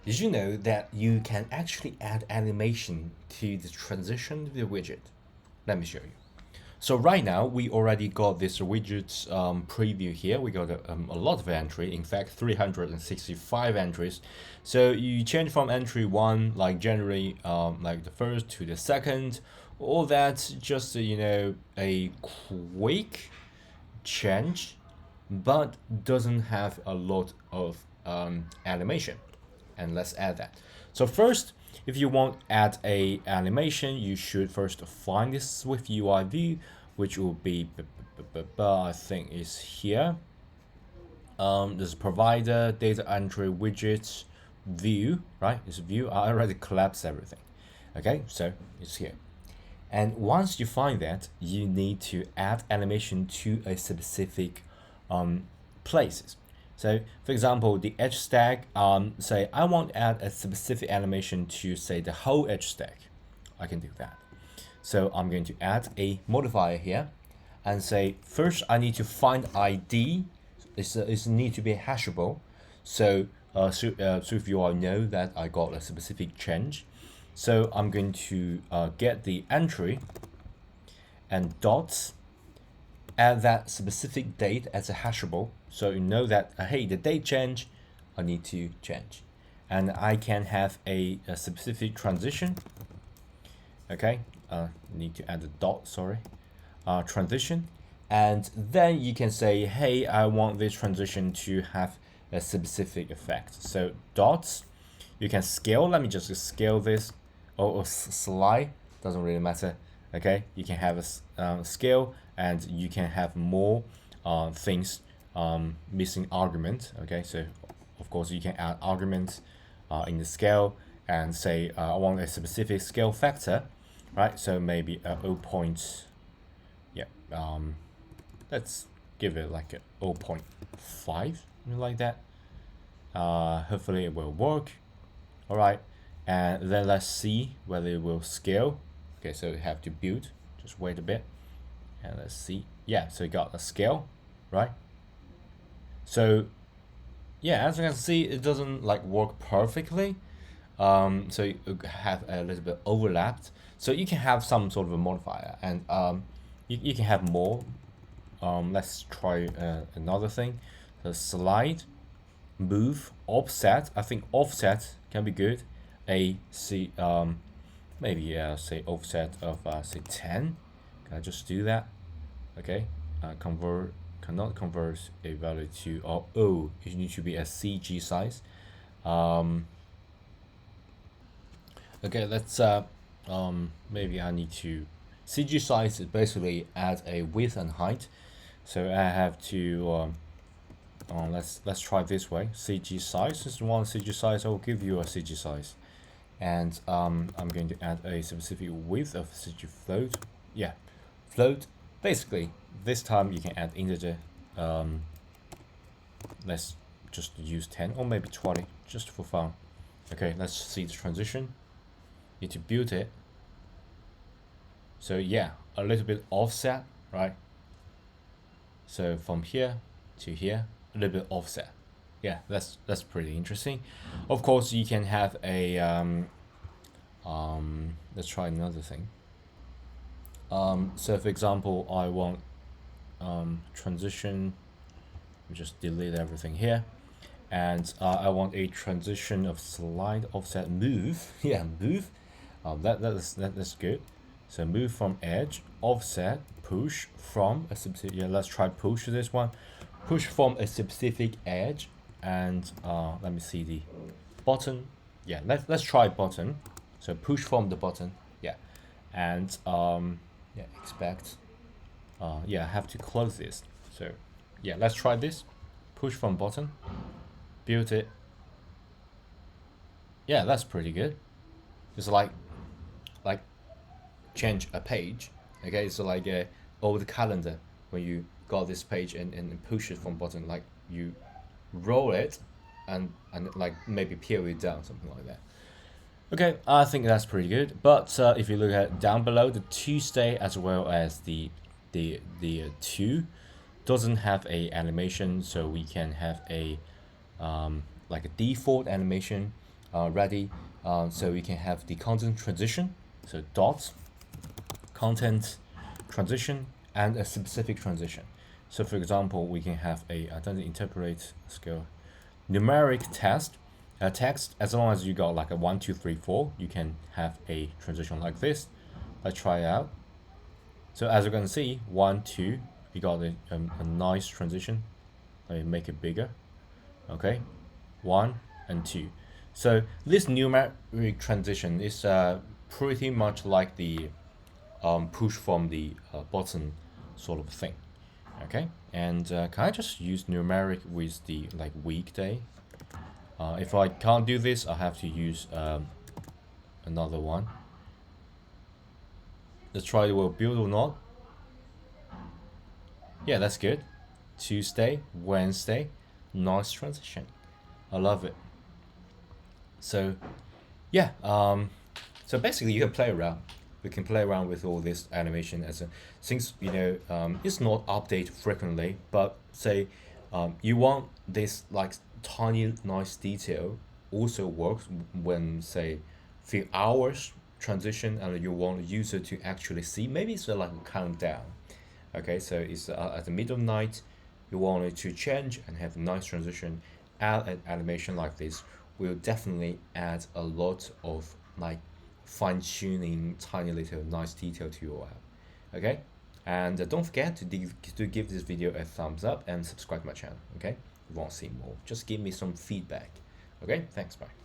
Did you know that you can actually add animation to the transition of the widget? Let me show you. So right now we already got this widget preview here. We got a lot of entry, in fact 365 entries. So you change from entry 1 like generally like the first to the second. All that's just a quick change, but doesn't have a lot of animation. And let's add that. So first, if you want to add a animation, you should first find this Swift UI view, which will be I think is here. This provider data entry widgets view, right? This view. I already collapsed everything. Okay, so it's here. And once you find that, you need to add animation to a specific places. So, for example, the edge stack, say I want to add a specific animation to, say, the whole edge stack. I can do that. So I'm going to add a modifier here and say, first I need to find ID. It's need to be hashable. So, if you all know that I got a specific change. So I'm going to get the entry and dots, add that specific date as a hashable. So you know that, hey, the date change, I need to change. And I can have a specific transition. Okay, need to add a dot, sorry. Transition. And then you can say, hey, I want this transition to have a specific effect. So dots, you can scale. Let me just scale this, or slide, doesn't really matter. Okay, you can have a scale, and you can have more things missing argument. Okay, so of course you can add arguments in the scale and say I want a specific scale factor, right? So maybe a 0. Yeah, let's give it like a 0.5, something like that. Hopefully it will work. All right, and then let's see whether it will scale. Okay, so we have to build. Just wait a bit, and let's see. Yeah, so we got a scale, right? So yeah, as you can see, it doesn't like work perfectly. So you have a little bit overlapped. So you can have some sort of a modifier, and you can have more. Let's try another thing. So slide, move, offset. I think offset can be good. Maybe say offset of say 10. Can I just do that? Okay. Cannot convert a value to it needs to be a CG size. Okay, let's maybe I need to CG size is basically add a width and height. So I have to let's try this way. CG size is one CG size. I will give you a CG size, and I'm going to add a specific width of CG float. Yeah, float. Basically, this time you can add integer. Let's just use 10 or maybe 20 just for fun. Okay, let's see the transition. Need to build it. So yeah, a little bit offset, right? So from here to here, a little bit offset. Yeah, that's pretty interesting. Of course, you can have a let's try another thing. So for example, I want transition. Just delete everything here, and I want a transition of slide, offset, move. Yeah, move. That's good. So move from edge, offset, push from a specific. Yeah, let's try push this one. Push from a specific edge, and let me see the button. Yeah, let's try button. So push from the button. Yeah, and yeah, expect. Yeah, I have to close this. So yeah, let's try this. Push from button. Build it. Yeah, that's pretty good. It's like change a page. Okay, so like a old calendar when you got this page and push it from button, like you roll it and like maybe peel it down, something like that. Okay, I think that's pretty good. But if you look at down below, the Tuesday as well as the two doesn't have a animation, so we can have a like a default animation. ready. So we can have the content transition. So dots, content transition, and a specific transition. So for example, we can have a interpolate scale numeric text. As long as you got like a 1 2 3 4, you can have a transition like this. Let's try it out. So as you can see, 1 2, we got a nice transition. Let me make it bigger. Okay, 1 and 2. So this numeric transition is pretty much like the push from the button sort of thing. Okay, and can I just use numeric with the like weekday? If I can't do this, I have to use another one. Let's try it will build or not. Yeah, that's good. Tuesday, Wednesday, nice transition. I love it. So yeah, so basically you can play around. We can play around with all this animation as a since it's not updated frequently, but say you want this like tiny nice detail also works when say few hours transition and you want the user to actually see. Maybe it's like a countdown. Okay, so it's at the middle of the night, you want it to change and have a nice transition. Add an animation like this will definitely add a lot of like fine-tuning tiny little nice detail to your app. Okay, and don't forget to give this video a thumbs up and subscribe to my channel. Okay, if you want to see more, just give me some feedback. Okay, thanks, bye.